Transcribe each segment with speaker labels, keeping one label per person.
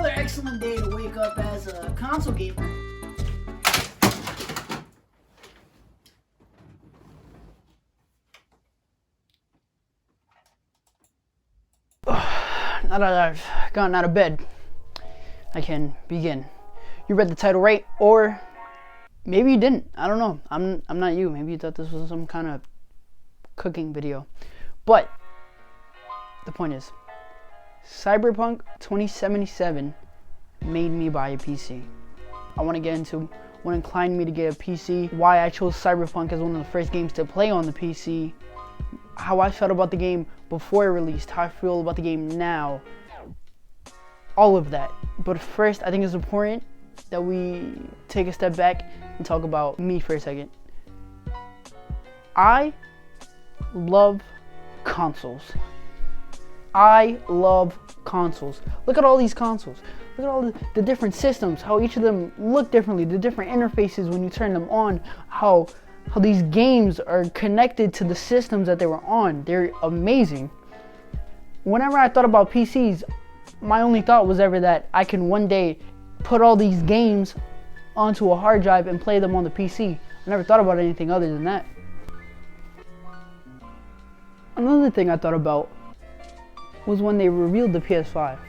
Speaker 1: Another excellent day to wake up as a console gamer. Now that I've gotten out of bed, I can begin. You read the title right, or maybe you didn't. I don't know. I'm not you. Maybe you thought this was some kind of cooking video. But the point is, Cyberpunk 2077 made me buy a PC. I want to get into what inclined me to get a PC, why I chose Cyberpunk as one of the first games to play on the PC, how I felt about the game before it released, how I feel about the game now, all of that. But first, I think it's important that we take a step back and talk about me for a second. I love consoles. I love consoles. Look at all these consoles. Look at all the different systems, how each of them look differently, the different interfaces when you turn them on, how these games are connected to the systems that they were on. They're amazing. Whenever I thought about PCs, my only thought was ever that I can one day put all these games onto a hard drive and play them on the PC. I never thought about anything other than that. Another thing I thought about was when they revealed the PS5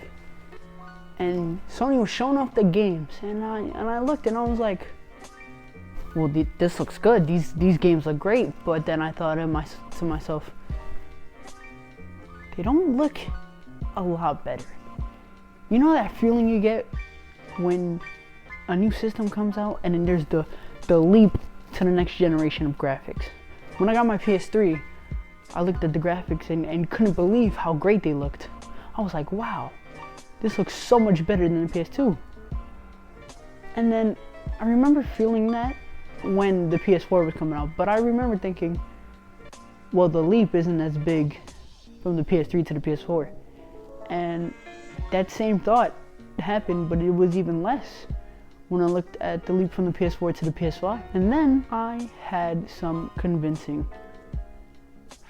Speaker 1: and Sony was showing off the games, and I looked and I was like, well, this looks good, these games look great. But then I thought to myself, they don't look a lot better. You know that feeling you get when a new system comes out and then there's the leap to the next generation of graphics? When I got my PS3, I looked at the graphics and couldn't believe how great they looked. I was like, wow, this looks so much better than the PS2. And then I remember feeling that when the PS4 was coming out, but I remember thinking, well, the leap isn't as big from the PS3 to the PS4. And that same thought happened, but it was even less when I looked at the leap from the PS4 to the PS5. And then I had some convincing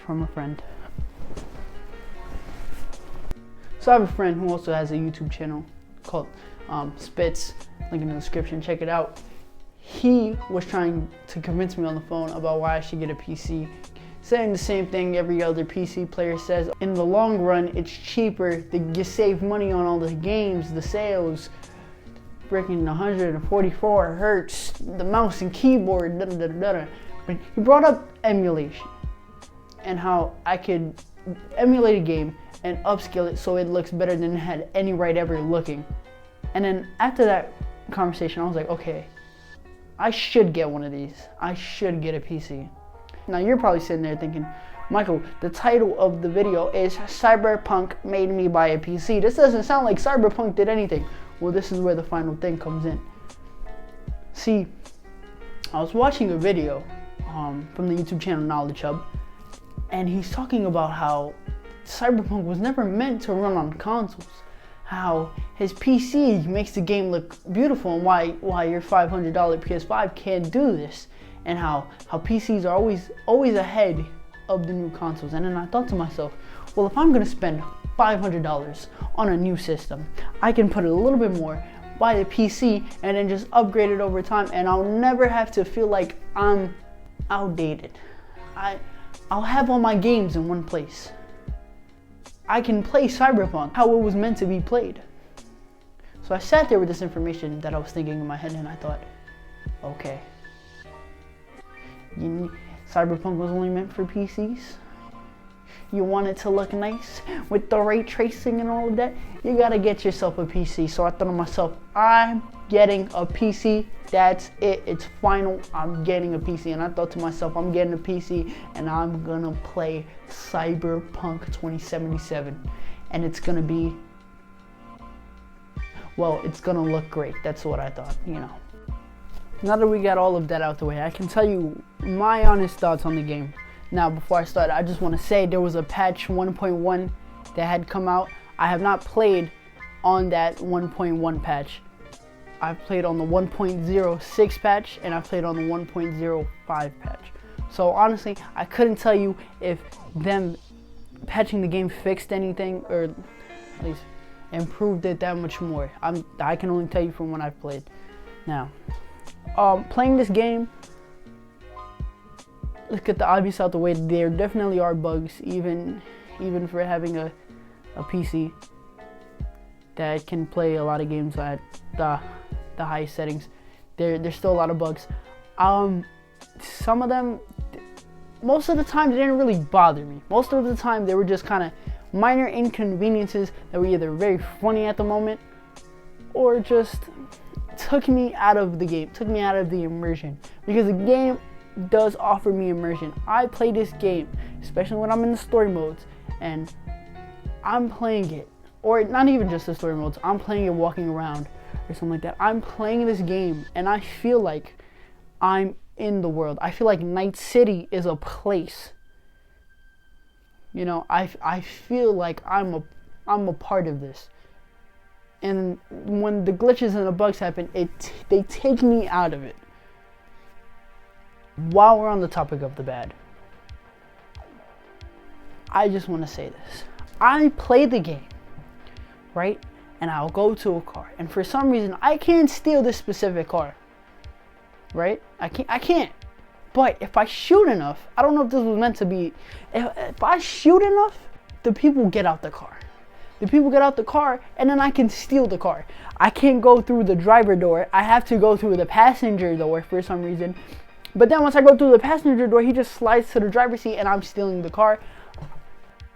Speaker 1: from a friend. So I have a friend who also has a YouTube channel called Spits, link in the description, check it out. He was trying to convince me on the phone about why I should get a PC, saying the same thing every other PC player says. In the long run, it's cheaper, you save money on all the games, the sales, freaking 144 hertz, the mouse and keyboard, But he brought up emulation and how I could emulate a game and upscale it so it looks better than it had any right ever looking. And then after that conversation, I was like, okay, I should get one of these. I should get a PC. Now you're probably sitting there thinking, Michael, the title of the video is Cyberpunk made me buy a PC. This doesn't sound like Cyberpunk did anything. Well, this is where the final thing comes in. See, I was watching a video from the YouTube channel Knowledge Hub, and he's talking about how Cyberpunk was never meant to run on consoles. How his PC makes the game look beautiful, and why your $500 PS5 can't do this, and how PCs are always ahead of the new consoles. And then I thought to myself, well, if I'm gonna spend $500 on a new system, I can put a little bit more, buy the PC, and then just upgrade it over time, and I'll never have to feel like I'm outdated. I'll have all my games in one place. I can play Cyberpunk how it was meant to be played. So I sat there with this information that I was thinking in my head, and I thought, okay, Cyberpunk was only meant for PCs? You want it to look nice with the ray tracing and all of that? You gotta get yourself a PC. So I thought to myself, I'm getting a PC. That's it. It's final. I'm getting a PC. And I thought to myself, I'm getting a PC and I'm gonna play Cyberpunk 2077. And it's gonna be, well, it's gonna look great. That's what I thought, you know. Now that we got all of that out the way, I can tell you my honest thoughts on the game. Now, before I start, I just want to say there was a patch 1.1 that had come out. I have not played on that 1.1 patch. I've played on the 1.06 patch, and I've played on the 1.05 patch. So honestly, I couldn't tell you if them patching the game fixed anything, or at least improved it that much more. I can only tell you from when I've played. Now, playing this game, let's get the obvious out the way. There definitely are bugs, even for having a PC that can play a lot of games at the highest settings. There's still a lot of bugs. Some of them, most of the time, they didn't really bother me. Most of the time, they were just kind of minor inconveniences that were either very funny at the moment or just took me out of the game, took me out of the immersion. Because the game does offer me immersion. I play this game, especially when I'm in the story modes, and I'm playing it, or not even just the story modes, I'm playing it walking around or something like that. I'm playing this game and I feel like I'm in the world. I feel like Night City is a place. You know, I feel like I'm a part of this. And when the glitches and the bugs happen, they take me out of it. While we're on the topic of the bad, I just want to say this. I play the game, right? And I'll go to a car, and for some reason I can't steal this specific car, right? I can't. But if I shoot enough, I don't know if this was meant to be, if I shoot enough, the people get out the car. The people get out the car, and then I can steal the car. I can't go through the driver door. I have to go through the passenger door for some reason. But then once I go through the passenger door, he just slides to the driver's seat and I'm stealing the car.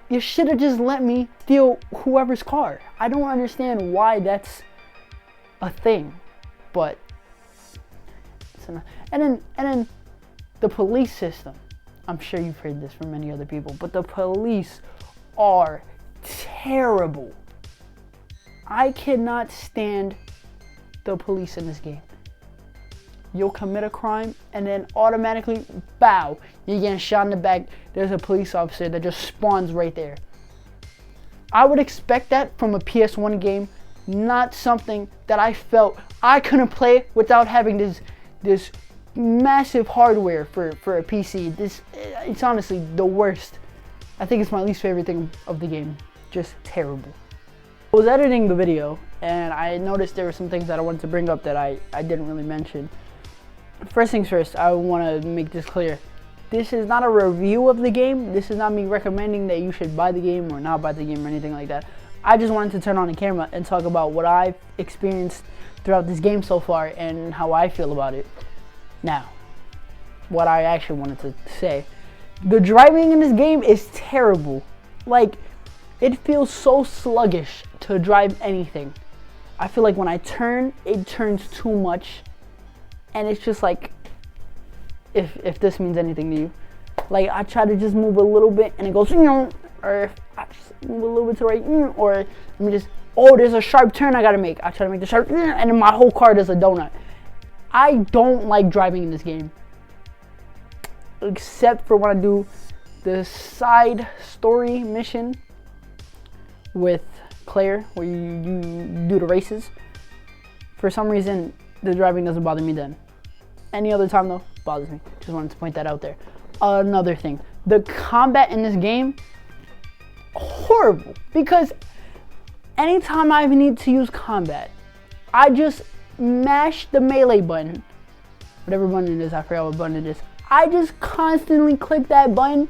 Speaker 1: You should have just let me steal whoever's car. I don't understand why that's a thing. But and then the police system. I'm sure you've heard this from many other people, but the police are terrible. I cannot stand the police in this game. You'll commit a crime and then automatically, bow, you're getting shot in the back. There's a police officer that just spawns right there. I would expect that from a PS1 game, not something that I felt I couldn't play without having this massive hardware for a PC. It's honestly the worst. I think it's my least favorite thing of the game. Just terrible. I was editing the video and I noticed there were some things that I wanted to bring up that I didn't really mention. First things first, I want to make this clear. This is not a review of the game. This is not me recommending that you should buy the game or not buy the game or anything like that. I just wanted to turn on the camera and talk about what I've experienced throughout this game so far and how I feel about it. Now, what I actually wanted to say. The driving in this game is terrible. Like, it feels so sluggish to drive anything. I feel like when I turn, it turns too much. And it's just like, if this means anything to you, like I try to just move a little bit and it goes, or if I just move a little bit to the right, or let me just, oh, there's a sharp turn I gotta make. I try to make the sharp, and then my whole car does a donut. I don't like driving in this game, except for when I do the side story mission with Claire, where you do the races. For some reason, the driving doesn't bother me then. Any other time though, bothers me. Just wanted to point that out there. Another thing, the combat in this game, horrible. Because anytime I need to use combat, I just mash the melee button. Whatever button it is, I forgot what button it is. I just constantly click that button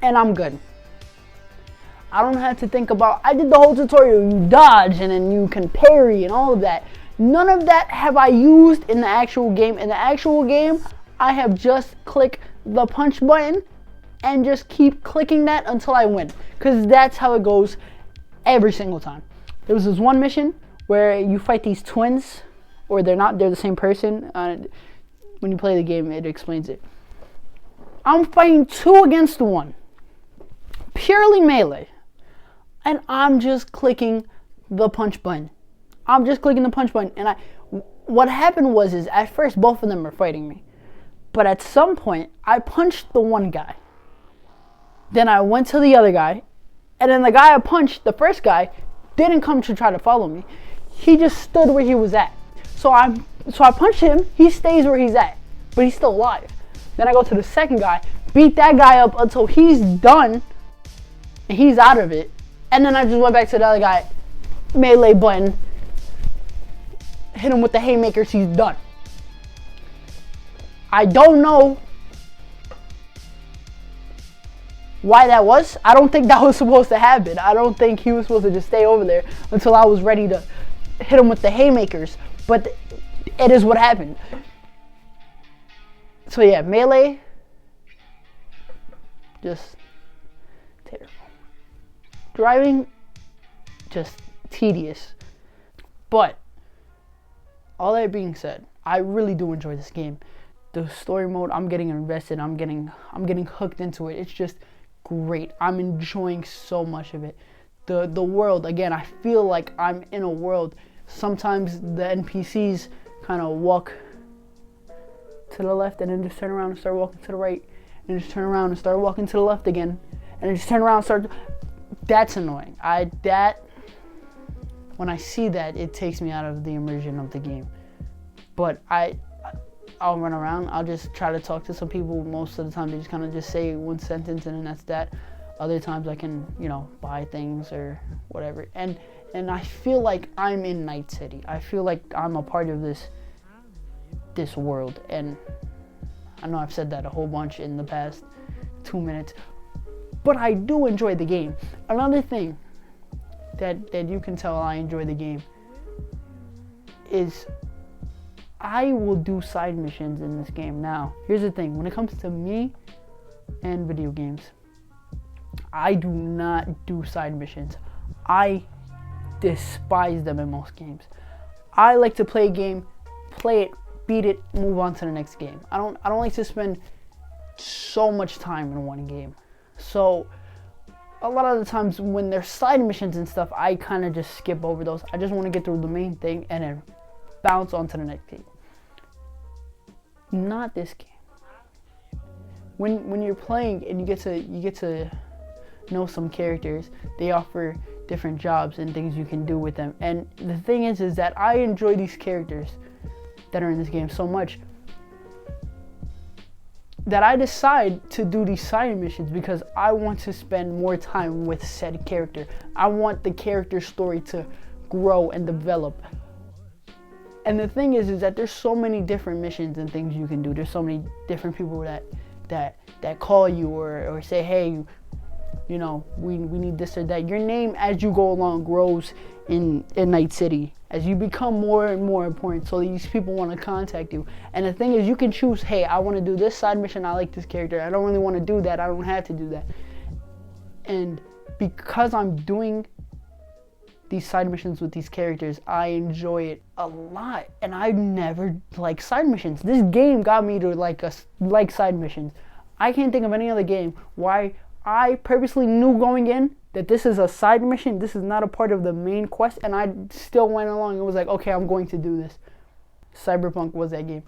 Speaker 1: and I'm good. I don't have to think about, I did the whole tutorial, you dodge and then you can parry and all of that. None of that have I used in the actual game. In the actual game, I have just clicked the punch button and just keep clicking that until I win. Because that's how it goes every single time. There was this one mission where you fight these twins, or they're the same person. When you play the game, it explains it. I'm fighting 2 against 1. Purely melee. And I'm just clicking the punch button. I'm just clicking the punch button, and what happened was at first both of them were fighting me, but at some point I punched the one guy, then I went to the other guy, and then the guy I punched, the first guy, didn't come to try to follow me. He just stood where he was at. So I punched him. He stays where he's at, but he's still alive. Then I go to the second guy, beat that guy up until he's done and he's out of it, and then I just went back to the other guy melee button, hit him with the haymakers, he's done. I don't know why that was. I don't think that was supposed to happen. I don't think he was supposed to just stay over there until I was ready to hit him with the haymakers. But it is what happened. So yeah, melee, just terrible. Driving, just tedious. But all that being said, I really do enjoy this game. The story mode, I'm getting invested. I'm getting hooked into it. It's just great. I'm enjoying so much of it. The world, again, I feel like I'm in a world. Sometimes the NPCs kind of walk to the left and then just turn around and start walking to the right, and just turn around and start walking to the left again, and then just turn around and start. That's annoying. When I see that, it takes me out of the immersion of the game. But I'll run around. I'll just try to talk to some people. Most of the time, they just kind of just say one sentence and then that's that. Other times, I can, buy things or whatever. And I feel like I'm in Night City. I feel like I'm a part of this world. And I know I've said that a whole bunch in the past 2 minutes, but I do enjoy the game. Another thing that you can tell I enjoy the game is I will do side missions in this game. Now, here's the thing. When it comes to me and video games, I do not do side missions. I despise them in most games. I like to play a game, play it, beat it, move on to the next game. I don't like to spend so much time in one game. So a lot of the times when there's side missions and stuff, I kind of just skip over those. I just want to get through the main thing and then bounce onto the next game. Not this game. When you're playing and you get to know some characters, they offer different jobs and things you can do with them. And the thing is that I enjoy these characters that are in this game so much that I decide to do these side missions because I want to spend more time with said character. I want the character story to grow and develop. And the thing is that there's so many different missions and things you can do. There's so many different people that call you or say, hey, we need this or that. Your name as you go along grows in Night City as you become more and more important, so these people want to contact you. And the thing is, you can choose, hey, I want to do this side mission, I like this character, I don't really want to do that, I don't have to do that. And because I'm doing these side missions with these characters, I enjoy it a lot. And I never like side missions. This game got me to like side missions. I can't think of any other game why I purposely knew going in that this is a side mission, this is not a part of the main quest, and I still went along and was like, okay, I'm going to do this. Cyberpunk was that game.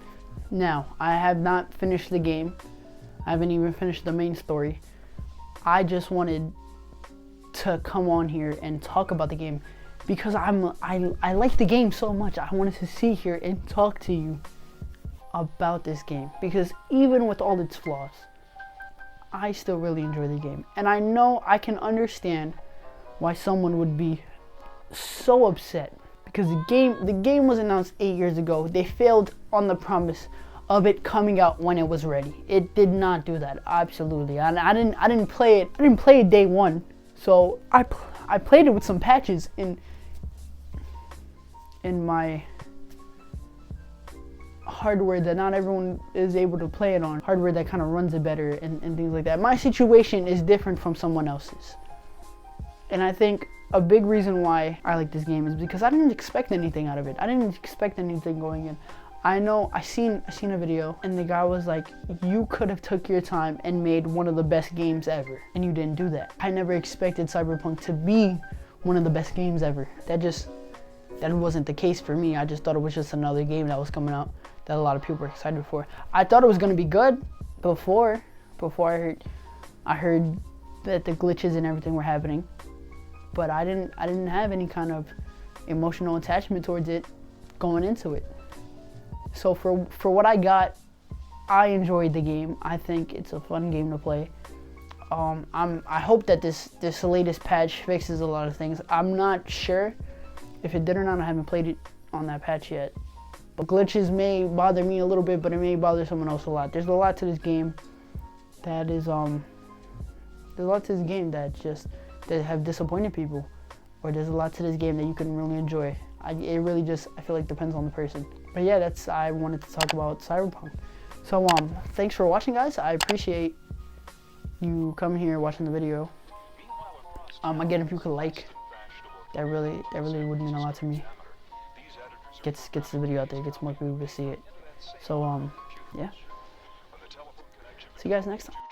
Speaker 1: Now, I have not finished the game. I haven't even finished the main story. I just wanted to come on here and talk about the game because I like the game so much. I wanted to sit here and talk to you about this game because even with all its flaws, I still really enjoy the game. And I know I can understand why someone would be so upset because the game was announced 8 years ago. They failed on the promise of it coming out when it was ready. It did not do that, absolutely. And I didn't play it. I didn't play it day one. So I played it with some patches in my hardware that not everyone is able to play it on, hardware that kind of runs it better and things like that. My situation is different from someone else's. And I think a big reason why I like this game is because I didn't expect anything out of it. I didn't expect anything going in. I know I seen a video and the guy was like, you could have took your time and made one of the best games ever, and you didn't do that. I never expected Cyberpunk to be one of the best games ever. That wasn't the case for me. I just thought it was just another game that was coming out that a lot of people were excited for. I thought it was gonna be good before I heard that the glitches and everything were happening, but I didn't have any kind of emotional attachment towards it going into it. So for what I got, I enjoyed the game. I think it's a fun game to play. I hope that this latest patch fixes a lot of things. I'm not sure If it did or not, I haven't played it on that patch yet. But glitches may bother me a little bit, but it may bother someone else a lot. There's a lot to this game that is there's a lot to this game that have disappointed people, or there's a lot to this game that you can really enjoy. It really just, I feel like, depends on the person. But yeah, I wanted to talk about Cyberpunk. So thanks for watching, guys. I appreciate you coming here watching the video. Again, if you could like, that really would mean a lot to me. Gets the video out there, gets more people to see it. So yeah, see you guys next time.